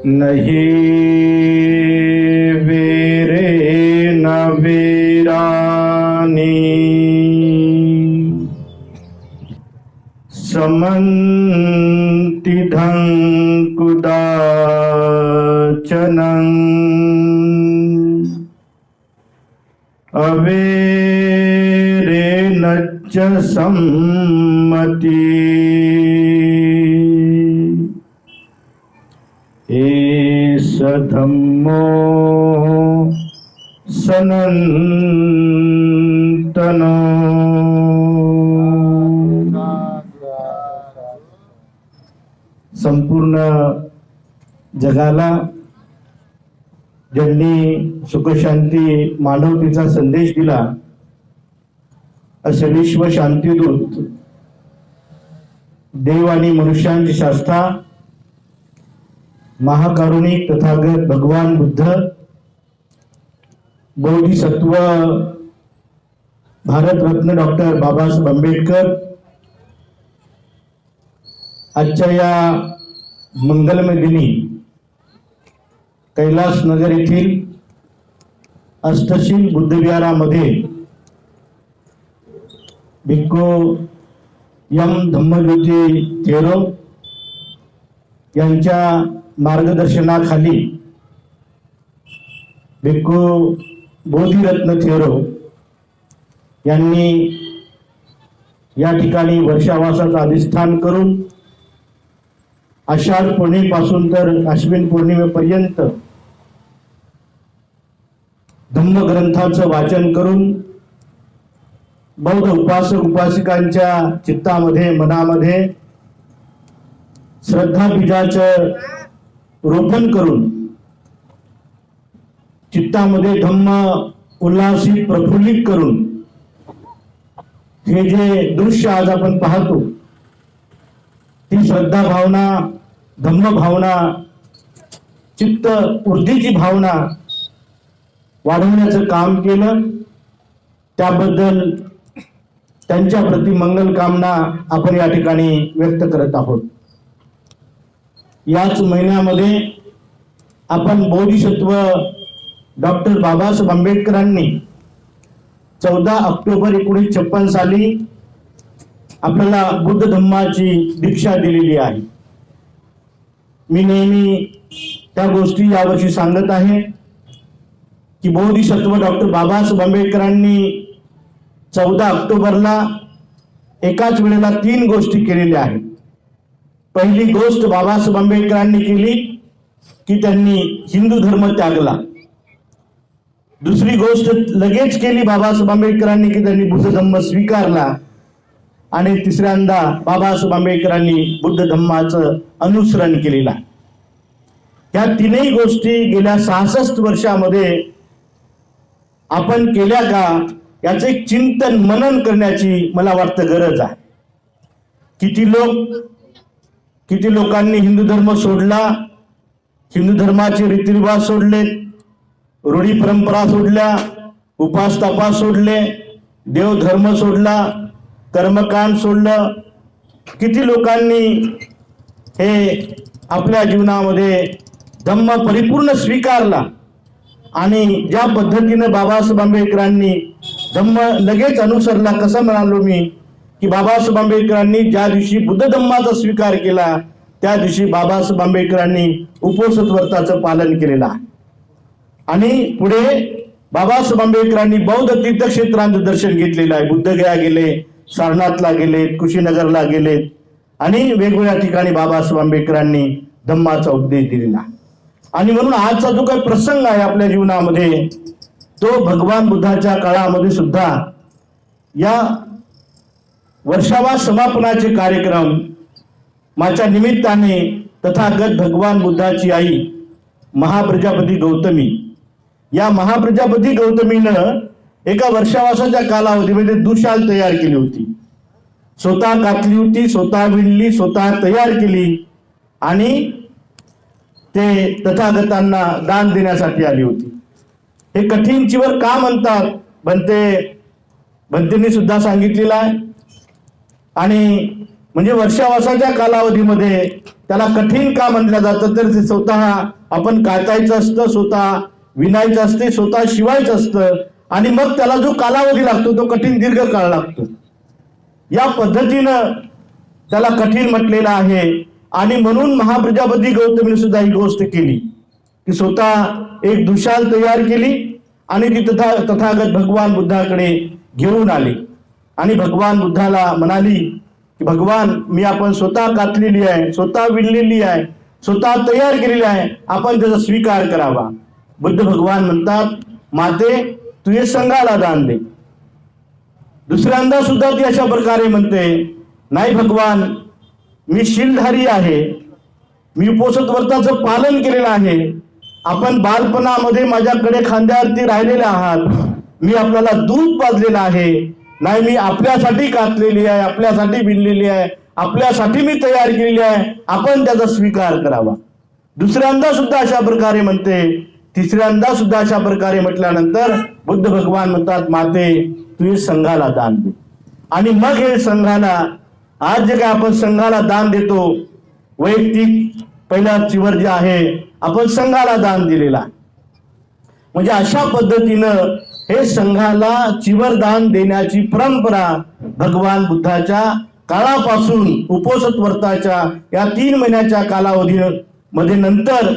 नहीं वेरे न वीरानी समन्ति धंकुदाचनं अवेरे नच्च सम्मति एष धम्मो सनातनो। संपूर्ण जगाला ज्यांनी सुखशांती मानवतेचा संदेश दिला असे विश्व शांतीदूत देव आणि मनुष्यांची शास्त्रा महाकारुणिक तथागत भगवान बुद्ध बोधिसत्व भारतरत्न डॉक्टर बाबासाहेब आंबेडकर आजच्या या मंगलमय दिनी कैलास नगर येथील अष्टशील बुद्धविहारामध्ये भिक्खू यम धम्मज्योती थेरो यांच्या मार्गदर्शनाखाली भिक्खू बोधिरत्न थेरो यांनी या ठिकाणी वर्षावासाचं अधिष्ठान करून आषाढ पौर्णिमेपासून तर आश्विन पौर्णिमेपर्यंत धम्मग्रंथाचं वाचन करून बौद्ध उपासक उपासिकांच्या चित्तामध्ये मनामध्ये श्रद्धा बीजाचं रोपण करून चित्तामध्ये धम्म उल्हासित प्रफुल्लित करून हे जे दृश्य आज आपण पाहतो ती श्रद्धा भावना धम्म भावना चित्त ऊर्जेची भावना वाढवण्याचं काम केलं त्याबद्दल त्यांच्या प्रति मंगल कामना आपण या ठिकाणी व्यक्त करत आहोत। याच महिन्यामध्ये आपण बोधिसत्व डॉक्टर बाबासाहेब आंबेडकरांनी 14 ऑक्टोबर 1956 साली आपल्याला बुद्ध धम्माची दीक्षा दिलेली आहे। मी नेहमी त्या गोष्टी यावर्षी सांगत आहे की बोधिसत्व डॉक्टर बाबासाहेब आंबेडकरांनी 14 ऑक्टोबरला एकाच वेळेला 3 गोष्टी केलेल्या आहेत। पहिली गोष्ट बाबासाहेब आंबेडकरांनी केली की त्यांनी हिंदू धर्म त्यागला। दुसरी गोष्ट लगेच केली बाबासाहेब आंबेडकरांनी की त्यांनी बुद्ध धम्म स्वीकारला आणि तिसऱ्यांदा बाबासाहेब आंबेडकरांनी बुद्ध धम्माचं अनुसरण केलेलं आहे। या तीनही गोष्टी गेल्या 66 वर्षामध्ये आपण केल्या का याचे चिंतन मनन करण्याची मला वाटतं गरज आहे। किती लोकांनी हिंदू धर्म सोडला, हिंदू धर्माचे रीतिरिवाज सोडले, रूढी परंपरा सोडल्या, उपास तपास सोडले, देव धर्म सोडला, कर्मकांड सोडलं। किती लोकांनी हे आपल्या जीवनामध्ये धम्म परिपूर्ण स्वीकारला आणि ज्या पद्धतीने बाबासाहेब आंबेडकरांनी धम्म लगेच अनुसरला। कसं म्हणालो मी की बाबासाहेब आंबेडकरांनी ज्या दिवशी बुद्ध धम्माचा स्वीकार केला त्या दिवशी बाबासाहेब आंबेडकरांनी उपोषित व्रताचं पालन केलेलं आहे आणि पुढे बाबासाहेब आंबेडकरांनी बौद्ध तीर्थक्षेत्रांचं दर्शन घेतलेलं आहे। बुद्धगया गेले, सारनाथला गेलेत, कुशीनगरला गेलेत आणि वेगवेगळ्या ठिकाणी बाबासाहेब आंबेडकरांनी धम्माचा उपदेश दिलेला आहे। आणि म्हणून आजचा जो काही प्रसंग आहे आपल्या जीवनामध्ये तो भगवान बुद्धाच्या काळामध्ये सुद्धा या वर्षावा समापनाचे कार्यक्रम माझ्या निमित्ताने तथागत भगवान बुद्धाची आई महाप्रजापती गौतमी या महाप्रजापती गौतमीनं एका वर्षावासाच्या कालावधीमध्ये दुशाल तयार केली होती। स्वतः कातली होती, स्वतः विणली, स्वतः तयार केली आणि ते तथागतांना दान देण्यासाठी आली होती। हे कठीण चिवर का म्हणतात भंतेंनी सुद्धा सांगितलेलं आहे आणि म्हणजे वर्षावासाच्या कालावधीमध्ये त्याला कठीण का म्हणलं जातं तर ते स्वतः आपण कातायचं असतं, स्वतः विणायचं असते, स्वतः शिवायचं असतं आणि मग त्याला जो कालावधी लागतो तो कठीण दीर्घ काळ लागतो. या पद्धतीनं त्याला कठीण म्हटलेलं आहे. आणि म्हणून महाप्रजापती गौतमीने सुद्धा ही गोष्ट केली की स्वतः एक दुशाल तयार केली आणि ती तथागत भगवान बुद्धाकडे घेऊन आली आणि भगवान बुद्धाला म्हणाली की भगवान, मी आपण स्वतः कातलेली आहे, स्वतः विणलेली आहे, स्वतः तयार केलेली आहे, आपण त्याचा स्वीकार करावा. बुद्ध भगवान म्हणतात, माते तू हे संघाला दान दे. दुसऱ्यांदा सुद्धा ती अशा प्रकारे म्हणते, नाही भगवान, मी शीलधारी आहे, मी उपोषित व्रताचं पालन केलेलं आहे, आपण बालपणामध्ये माझ्याकडे खांद्यावरती राहिलेले आहात, मी आपल्याला दूध पाजलेलं आहे, नाही मी आपल्यासाठी कातलेली आहे, आपल्यासाठी विणलेली आहे, आपल्यासाठी मी तयार केलेली आहे, आपण त्याचा स्वीकार करावा. दुसऱ्यांदा सुद्धा अशा प्रकारे म्हणते. तिसऱ्यांदा सुद्धा अशा प्रकारे म्हटल्यानंतर बुद्ध भगवान म्हणतात, माते तू हे संघाला दान दे. आणि मग हे संघाला, आज जे काय आपण संघाला दान देतो, वैयक्तिक पहिला चिवर जे आहे आपण संघाला दान दिलेला. म्हणजे अशा पद्धतीनं हे संघाला चिवर दान देण्याची परंपरा भगवान बुद्धाच्या काळापासून उपोषित व्रताच्या या 3 महिन्याच्या कालावधीमध्ये नंतर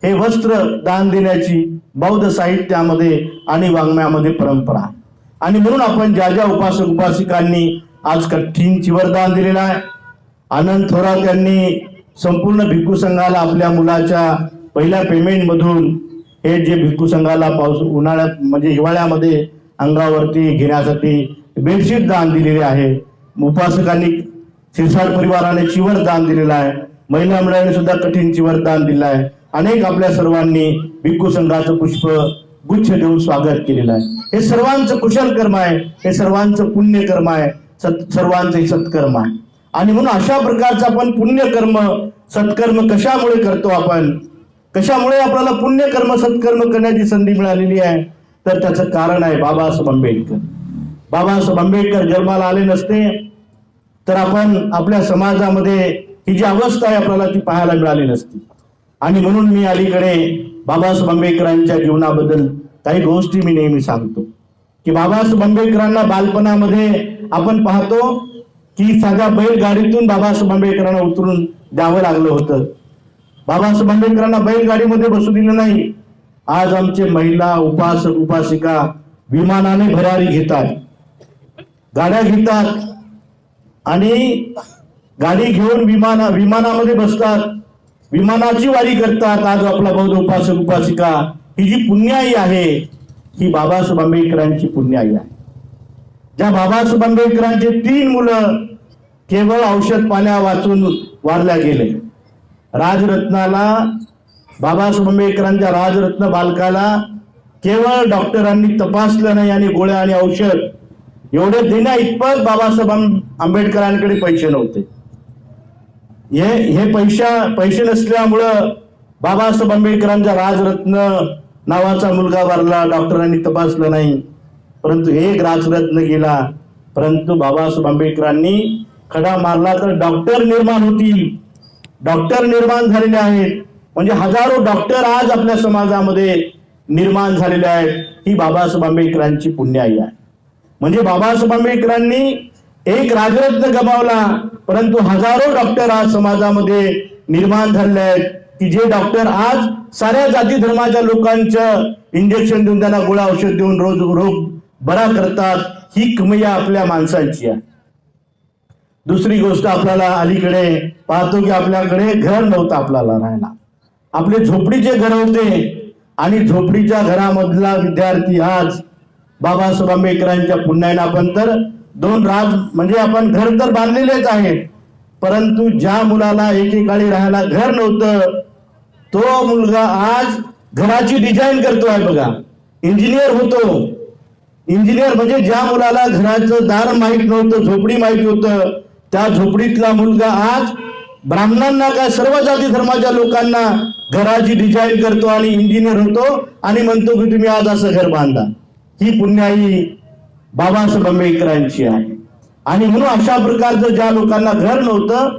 हे वस्त्र दान देण्याची बौद्ध साहित्यामध्ये आणि वाङ्मयामध्ये परंपरा. आणि म्हणून आपण ज्या ज्या उपासक उपासिकांनी आज कठीण चिवरदान दिलेलं आहे. आनंद थोरात यांनी संपूर्ण भिक्खू संघाला आपल्या मुलाच्या पहिल्या पेमेंट मधून हे जे भिक्खू संघाला उन्हाळ्यात म्हणजे हिवाळ्यामध्ये अंगावरती घेण्यासाठी बेडशीट दान दिलेले आहे. उपासकांनी शिरसाट परिवाराने चिवर दान दिलेलं आहे. महिला मंडळाने सुद्धा कठीण चिवर दान दिलं आहे. अनेक आपल्या सर्वांनी भिक्खू संघाचं पुष्प गुच्छ देऊन स्वागत केलेलं आहे. हे सर्वांचं कुशल कर्म आहे, हे सर्वांचं पुण्यकर्म आहे, सर्वांचे सत्कर्म आहे. आणि म्हणून अशा प्रकारचं आपण पुण्यकर्म सत्कर्म कशामुळे करतो, आपण कशामुळे आपल्याला पुण्यकर्म सत्कर्म करण्याची संधी मिळालेली आहे, तर त्याचं कारण आहे बाबासाहेब आंबेडकर. बाबासाहेब आंबेडकर जन्माला आले नसते तर आपण आपल्या समाजामध्ये ही जी अवस्था आहे आपल्याला ती पाहायला मिळाली नसती. आणि म्हणून मी अलीकडे बाबासाहेब आंबेडकरांच्या जीवनाबद्दल काही गोष्टी मी नेहमी सांगतो की बाबासाहेब आंबेडकरांना बालपणामध्ये आपण पाहतो की साध्या बैलगाडीतून बाबासाहेब आंबेडकरांना उतरून द्यावं लागलं होतं. बाबासाहेब आंबेडकरांना बैलगाडीमध्ये बसू दिलं नाही. आज आमचे महिला उपासक उपासिका विमानाने भरारी घेतात, गाड्या घेतात आणि गाडी घेऊन विमानामध्ये बसतात, विमानाची वारी करतात. आज आपला बौद्ध उपासक उपासिका ही जी पुण्याई आहे ही बाबासाहेब आंबेडकरांची पुण्याई आहे. ज्या बाबासाहेब आंबेडकरांचे 3 मुलं केवळ औषध पाण्या वाचून वारल्या गेले. राजरत्नाला, बाबासाहेब आंबेडकरांच्या राजरत्न बालकाला केवळ डॉक्टरांनी तपासलं नाही आणि गोळ्या आणि औषध एवढे देण्या इतपत बाबासाहेब आंबेडकरांकडे पैसे नव्हते. हे पैसे नसल्यामुळं बाबासाहेब आंबेडकरांचा राजरत्न नावाचा मुलगा वारला, डॉक्टरांनी तपासलं नाही, परंतु एक राजरत्न गेला. परंतु बाबासाहेब आंबेडकरांनी खडा मारला तर डॉक्टर निर्माण होतील, डॉक्टर निर्माण झालेले आहेत. म्हणजे हजारो डॉक्टर आज आपल्या समाजामध्ये निर्माण झालेले आहेत. ही बाबासाहेब आंबेडकरांची पुण्याई आहे. म्हणजे बाबासाहेब आंबेडकरांनी एक राजरत्न गमावला, परंतु हजारो डॉक्टर आज समाजामध्ये निर्माण झाले आहेत की जे डॉक्टर आज साऱ्या जाती धर्माच्या लोकांचं इंजेक्शन देऊन त्यांना गोळ्या औषध देऊन रोग बरा करतात. ही कमया आपल्या माणसांची आहे. दुसरी गोष्ट, आपल्याला अलीकडे पाहतो की आपल्याकडे घर नव्हतं आपल्याला राहायला. आपले झोपडीचे घर होते आणि झोपडीच्या घरामधला विद्यार्थी आज बाबासाहेब आंबेडकरांच्या पुण्याईनं आपण तर 2 म्हणजे आपण घर तर बांधलेलेच आहेत, परंतु ज्या मुलाला एकेकाळी राहायला घर नव्हतं तो मुलगा आज घराची डिझाईन करतो आहे. बघा, इंजिनियर होतो. इंजिनियर म्हणजे ज्या मुलाला घराचं दार माहीत नव्हतं, झोपडी माहिती होतं, त्या झोपडीतला मुलगा आज ब्राह्मणांना काय सर्व जाती धर्माच्या लोकांना घराची डिझाईन करतो आणि इंजिनियर होतो आणि म्हणतो की तुम्ही आज असं घर बांधा. ही पुण्याई बाबासाहेब आंबेडकरांची आहे. आणि म्हणून अशा प्रकारचं ज्या लोकांना घर नव्हतं,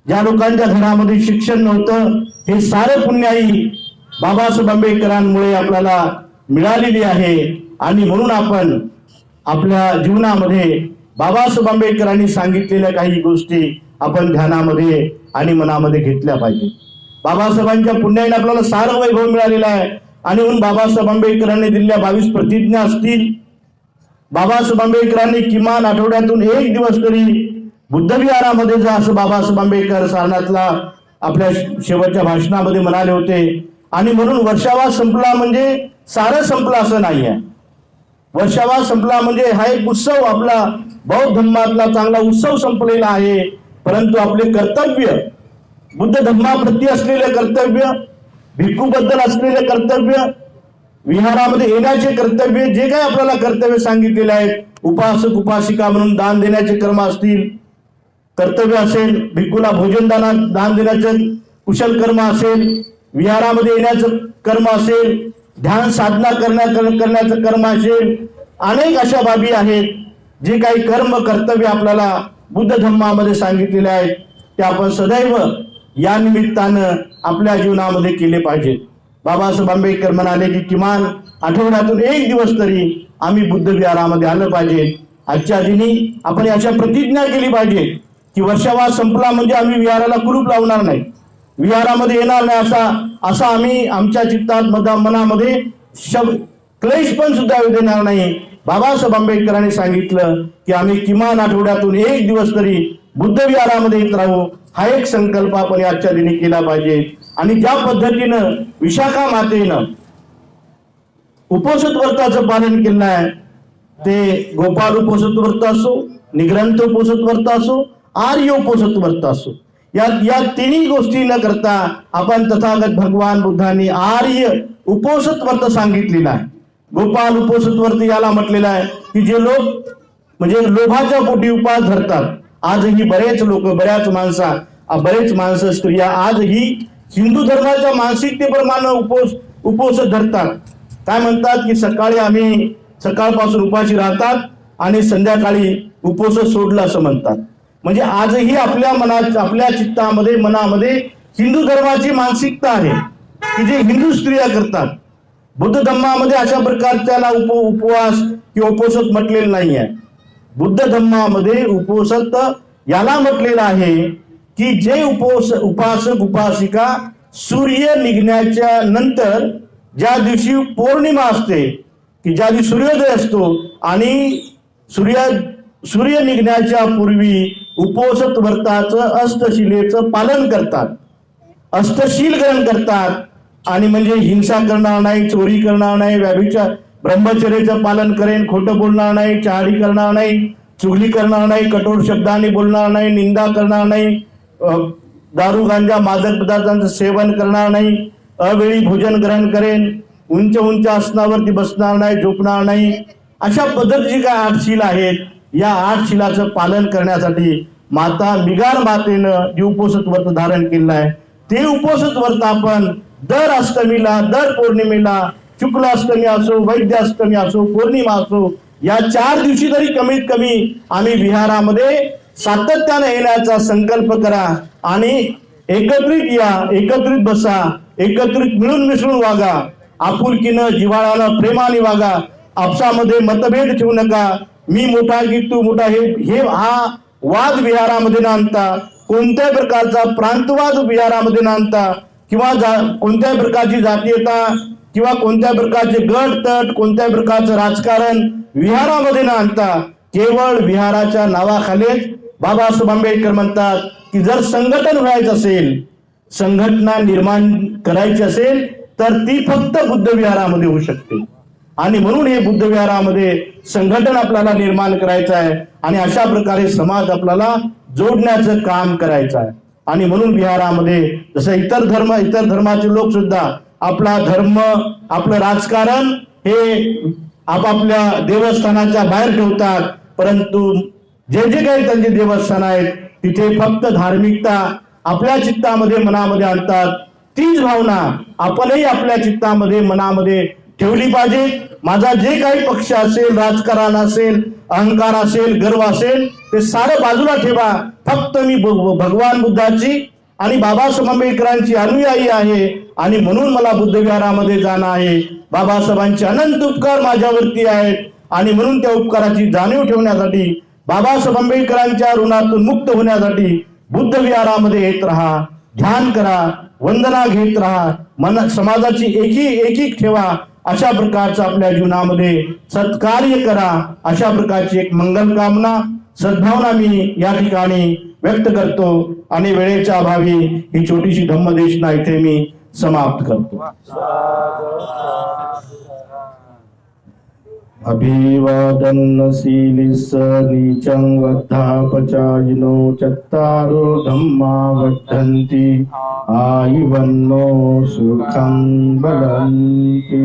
ज्या लोकांच्या घरामध्ये शिक्षण नव्हतं, हे सारं पुण्याई बाबासाहेब आंबेडकरांमुळे आपल्याला मिळालेली आहे. आणि म्हणून आपण आपल्या जीवनामध्ये बाबासाहेब आंबेडकरांनी सांगितलेल्या काही गोष्टी आपण ध्यानामध्ये आणि मनामध्ये घेतल्या पाहिजे. बाबासाहेबांच्या पुण्याईने आपल्याला सारं वैभव मिळालेलं आहे. आणि म्हणून बाबासाहेब आंबेडकरांनी दिलेल्या 22 प्रतिज्ञा असतील, बाबासाहेब आंबेडकरांनी किमान आठवड्यातून एक दिवस तरी बुद्ध विहारामध्ये जा, असं बाबासाहेब आंबेडकर सारनाथला आपल्या शेवटच्या भाषणामध्ये म्हणाले होते. आणि म्हणून वर्षावास संपला म्हणजे सारं संपलं असं नाही आहे. वर्षावास संपला म्हणजे हा एक उत्सव, आपला बौद्ध धर्मातला चांगला उत्सव संपलेला आहे. परंतु आपले कर्तव्य, बुद्ध धर्माप्रती असलेले कर्तव्य, भिक्खूबद्दल असलेले कर्तव्य, विहारामध्ये येण्याचे कर्तव्य, जे काही आपल्याला कर्तव्य सांगितलेले आहेत, उपासक उपासिका म्हणून दान देण्याचे कर्म असतील, कर्तव्य असेल, भिक्खूला भोजन दान देण्याचं कुशल कर्म असेल, विहारामध्ये येण्याचं कर्म असेल, ध्यान साधना करण्याचं कर्म असेल, अनेक अशा बाबी आहेत जे काही कर्म कर्तव्य आपल्याला बुद्ध धर्मामध्ये सांगितलेले आहेत, ते आपण सदैव या निमित्तानं आपल्या जीवनामध्ये केले पाहिजेत. बाबासाहेब आंबेडकर म्हणाले की किमान आठवड्यातून एक दिवस तरी आम्ही बुद्ध विहारामध्ये आलं पाहिजे. आजच्या दिनी आपण अशा प्रतिज्ञा केली पाहिजे की वर्षावास संपला म्हणजे आम्ही विहाराला कुलूप लावणार नाही, विहारामध्ये येणार नाही, असा आम्ही आमच्या चित्तात मनामध्ये क्लेश पण सुद्धा येऊ देणार नाही. बाबासाहेब आंबेडकरांनी सांगितलं की आम्ही किमान आठवड्यातून एक दिवस तरी बुद्ध विहारामध्ये येत राहू, हा एक संकल्प आपण आजच्या दिनी केला पाहिजे. आणि ज्या पद्धतीनं विशाखा मातेनं उपोषित व्रताचं पालन केलं आहे, ते गोपाल उपोषित व्रत असो, निग्रंथ उपोषित व्रत असो, आर्य उपोषित व्रत असो, या तिन्ही गोष्टी न करता आपण तथागत भगवान बुद्धांनी आर्य उपोषित व्रत सांगितलेलं आहे. गोपाल उपोषित व्रत याला म्हटलेलं आहे की जे लोक म्हणजे लोभाच्या पोटी उपवास धरतात. आजही बरेच लोक, बरेच माणसं, स्त्रिया आजही हिंदू धर्माच्या मानसिकतेप्रमाणे उपवास धरतात. काय म्हणतात की सकाळपासून उपाशी राहतात आणि संध्याकाळी उपवास सोडलं असं म्हणतात. म्हणजे आजही आपल्या चित्तामध्ये, मनामध्ये हिंदू धर्माची मानसिकता आहे की जे हिंदू स्त्रिया करतात. बुद्ध धर्मामध्ये अशा प्रकारच्याला उपवास किंवा उपोषित म्हटलेलं नाही आहे. बुद्ध धर्मामध्ये उपोषित याला म्हटलेलं आहे की जे उपासक उपासिका सूर्य निघण्याच्या नंतर, ज्या दिवशी पौर्णिमा असते की ज्या दिवशी सूर्योदय असतो आणि सूर्य निघण्याच्या पूर्वी उपोषित व्रताचं अष्टशिलेचं पालन करतात, अष्टशील ग्रहण करतात. आणि म्हणजे हिंसा करणार नाही, चोरी करणार नाही, ब्रह्मचर्याचं पालन करेन, खोटं बोलणार नाही, चहाडी करणार नाही, चुगली करणार नाही, कठोर शब्दांनी बोलणार नाही, निंदा करणार नाही, दारू गांजा मादक पदार्थांचं सेवन करणार नाही, अवेळी भोजन ग्रहण करेन, उंच आसनावरती बसणार नाही, झोपणार नाही. अशा पद्धतीची काय 8 शील आहेत, या 8 शिलाचं पालन करण्यासाठी माता मिगार मातेनं जे उपोषित व्रत धारण केलं आहे, ते उपोषित व्रत आपण दर अष्टमीला, दर पौर्णिमेला, शुक्ल अष्टमी असो, वैद्य अष्टमी असो, पौर्णिमा असो, या 4 दिवशी तरी कमीत कमी आम्ही विहारामध्ये सातत्याने येण्याचा संकल्प करा. आणि एकत्रित या, एकत्रित बसा, एकत्रित मिळून मिसळून वागा, आपुलकीनं, जिव्हाळ्यानं, प्रेमाने वागा. आपसामध्ये मतभेद ठेवू नका. मी मोठा की तू मोठा, हा वाद विहारामध्ये न आणता, कोणत्याही प्रकारचा प्रांतवाद विहारामध्ये न आणता, किंवा कोणत्याही प्रकारची जातीयता किंवा कोणत्याही प्रकारचे गट तट, कोणत्याही प्रकारचं राजकारण विहारामध्ये न आणता, केवळ विहाराच्या नावाखालीच बाबासाहेब आंबेडकर म्हणतात की जर संघटन व्हायचं असेल, संघटना निर्माण करायची असेल तर ती फक्त बुद्ध विहारामध्ये होऊ शकते. आणि म्हणून हे बुद्ध विहारामध्ये संघटन आपल्याला निर्माण करायचं आहे आणि अशा प्रकारे समाज आपल्याला जोडण्याचं काम करायचं आहे. आणि म्हणून विहारामध्ये जसं इतर धर्माचे लोक सुद्धा आपला धर्म, आपलं राजकारण हे आपापल्या देवस्थानाच्या बाहेर ठेवतात, परंतु जे काही त्यांचे देवस्थान आहेत तिथे फक्त धार्मिकता आपल्या चित्तामध्ये, मनामध्ये आणतात. तीच भावना आपणही आपल्या चित्तामध्ये, मनामध्ये ठेवली पाहिजे. माझा जे काही पक्ष असेल, राजकारण असेल, अहंकार असेल, गर्व असेल, ते सारं बाजूला ठेवा. फक्त मी भगवान बुद्धाची आणि बाबासाहेब आंबेडकरांची अनुयायी आहे आणि म्हणून मला बुद्ध विहारामध्ये जाणं आहे. बाबासाहेबांचे अनंत उपकार माझ्यावरती आहेत आणि म्हणून त्या उपकाराची जाणीव ठेवण्यासाठी, बाबासाहेब आंबेडकरांच्या ऋणातून मुक्त होण्यासाठी बुद्ध विहारामध्ये येत राहा, ध्यान करा, वंदना घेत राहा, मन समाजाची एकी ठेवा. अशा प्रकारचं आपल्या जीवनामध्ये सत्कार्य करा. अशा प्रकारची एक मंगल कामना, सद्भावना मी या ठिकाणी व्यक्त करतो आणि वेळेच्या अभावी ही छोटीशी धम्मदेशना इथे मी समाप्त करतो. अभिवादन शीलिस नीचं वद्धापचायिनो चत्तारो धम्मा वर्धन्ति आयुवन्नो सुखं बलन्ति.